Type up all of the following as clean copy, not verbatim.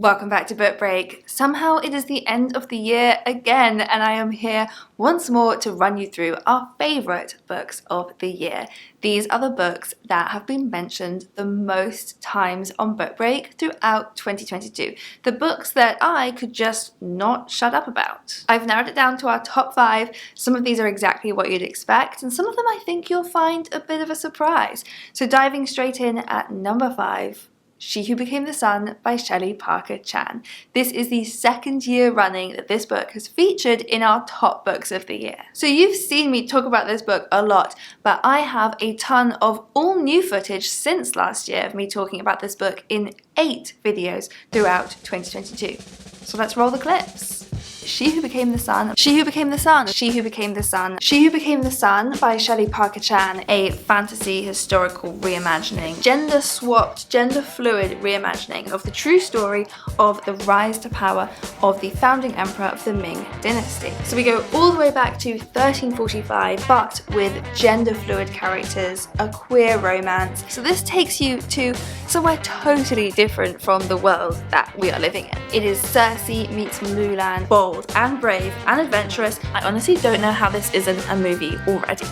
Welcome back to Book Break. Somehow it is the end of the year again, and I am here once more to run you through our favourite books of the year. These are the books that have been mentioned the most times on Book Break throughout 2022. The books that I could just not shut up about. I've narrowed it down to our top 5. Some of these are exactly what you'd expect, and some of them I think you'll find a bit of a surprise. So diving straight in at number 5. She Who Became the Sun by Shelley Parker Chan. This is the second year running that this book has featured in our top books of the year. So you've seen me talk about this book a lot, but I have a ton of all new footage since last year of me talking about this book in 8 videos throughout 2022. So let's roll the clips. She Who Became the Sun, She Who Became the Sun, She Who Became the Sun, She Who Became the Sun by Shelley Parker Chan, a fantasy historical reimagining, gender-swapped, gender-fluid reimagining of the true story of the rise to power of the founding emperor of the Ming dynasty. So we go all the way back to 1345, but with gender-fluid characters, a queer romance. So this takes you to somewhere totally different from the world that we are living in. It is Cersei meets Mulan, bold and brave and adventurous. I honestly don't know how this isn't a movie already.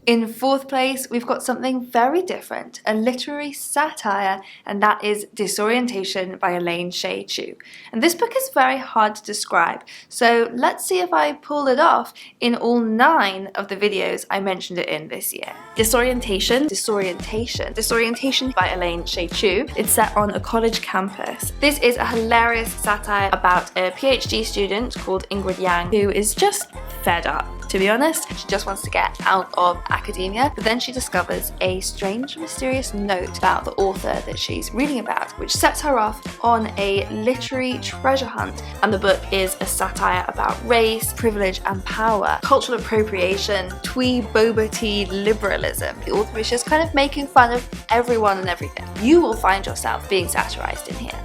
In 4th place, we've got something very different, a literary satire, and that is Disorientation by Elaine Shea Chu. And this book is very hard to describe, so let's see if I pull it off in all 9 of the videos I mentioned it in this year. Disorientation by Elaine Shea Chu. It's set on a college campus. This is a hilarious satire about a PhD student called Ingrid Yang who is just fed up. To be honest, she just wants to get out of academia, but then she discovers a strange, mysterious note about the author that she's reading about, which sets her off on a literary treasure hunt. And the book is a satire about race, privilege and power, cultural appropriation, twee boba tea liberalism. The author is just kind of making fun of everyone and everything. You will find yourself being satirized in here.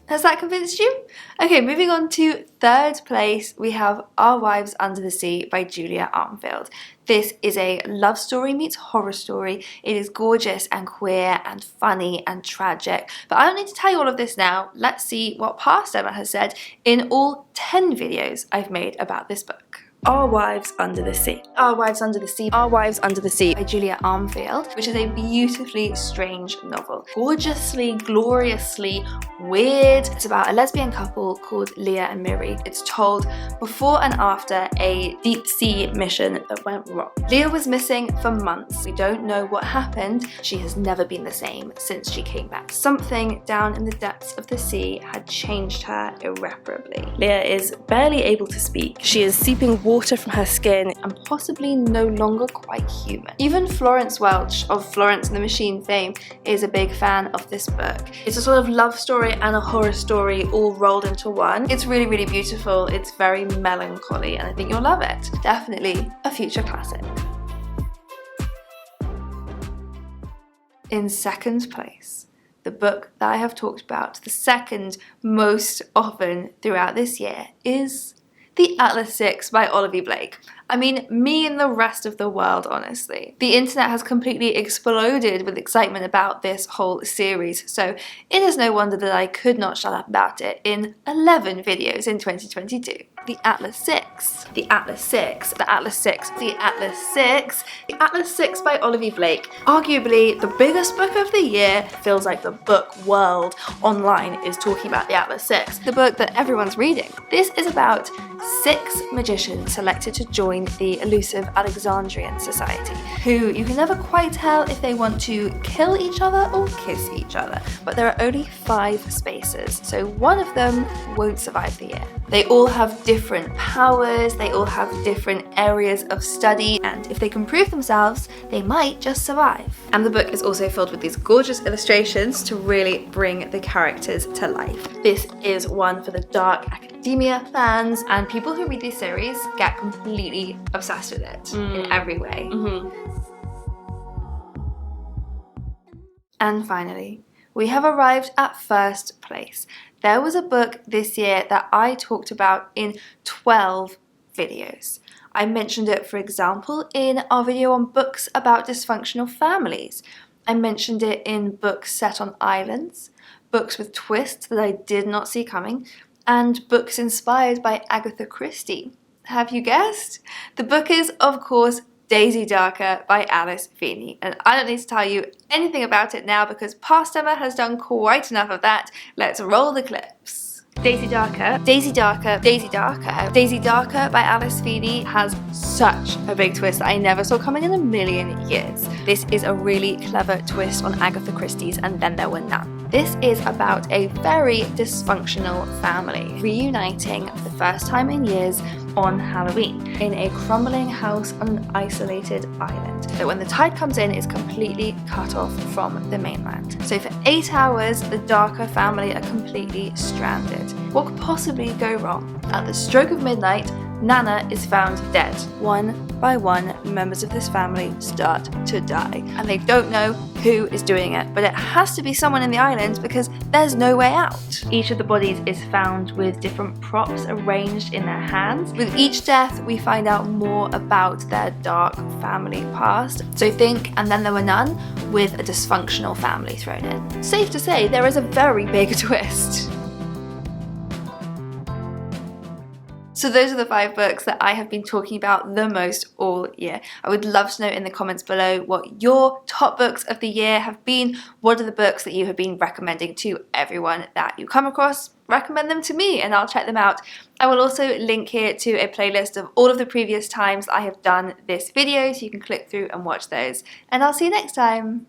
Has that convinced you? Okay, moving on to 3rd place, we have Our Wives Under the Sea by Julia Armfield. This is a love story meets horror story. It is gorgeous and queer and funny and tragic. But I don't need to tell you all of this now. Let's see what past Emma has said in all 10 videos I've made about this book. Our Wives Under the Sea. Our Wives Under the Sea. Our Wives Under the Sea by Julia Armfield, which is a beautifully strange novel. Gorgeously, gloriously weird. It's about a lesbian couple called Leah and Miri. It's told before and after a deep sea mission that went wrong. Leah was missing for months. We don't know what happened. She has never been the same since she came back. Something down in the depths of the sea had changed her irreparably. Leah is barely able to speak. She is seeping water from her skin and possibly no longer quite human. Even Florence Welch of Florence and the Machine fame is a big fan of this book. It's a sort of love story and a horror story all rolled into one. It's really, really beautiful. It's very melancholy and I think you'll love it. Definitely a future classic. In 2nd place, the book that I have talked about the second most often throughout this year is The Atlas 6 by Olivia Blake. I mean, me and the rest of the world, honestly. The internet has completely exploded with excitement about this whole series, so it is no wonder that I could not shut up about it in 11 videos in 2022. The Atlas 6. The Atlas 6. The Atlas 6. The Atlas 6. The Atlas 6 by Olivia Blake. Arguably the biggest book of the year. Feels like the book world online is talking about the Atlas 6. The book that everyone's reading. This is about 6 magicians selected to join the elusive Alexandrian Society, who you can never quite tell if they want to kill each other or kiss each other, but there are only 5 spaces, so one of them won't survive the year. They all have different powers, they all have different areas of study, and if they can prove themselves, they might just survive. And the book is also filled with these gorgeous illustrations to really bring the characters to life. This is one for the dark academia fans, and people who read this series get completely obsessed with it in every way. And finally, we have arrived at 1st place. There was a book this year that I talked about in 12 videos. I mentioned it, for example, in our video on books about dysfunctional families. I mentioned it in books set on islands, books with twists that I did not see coming, and books inspired by Agatha Christie. Have you guessed? The book is, of course, Daisy Darker by Alice Feeney, and I don't need to tell you anything about it now because past Emma has done quite enough of that. Let's roll the clips. Daisy Darker, Daisy Darker, Daisy Darker. Daisy Darker by Alice Feeney has such a big twist that I never saw coming in a million years. This is a really clever twist on Agatha Christie's And Then There Were None. This is about a very dysfunctional family reuniting for the first time in years on Halloween in a crumbling house on an isolated island that when the tide comes in is completely cut off from the mainland. So for 8 hours the Darker family are completely stranded. What could possibly go wrong? At the stroke of midnight, Nana is found dead. One by one, members of this family start to die, and they don't know who is doing it, but it has to be someone in the island because there's no way out. Each of the bodies is found with different props arranged in their hands. With each death, we find out more about their dark family past. So think And Then There Were None with a dysfunctional family thrown in. Safe to say, there is a very big twist. So those are the 5 books that I have been talking about the most all year. I would love to know in the comments below what your top books of the year have been. What are the books that you have been recommending to everyone that you come across? Recommend them to me and I'll check them out. I will also link here to a playlist of all of the previous times I have done this video so you can click through and watch those. And I'll see you next time.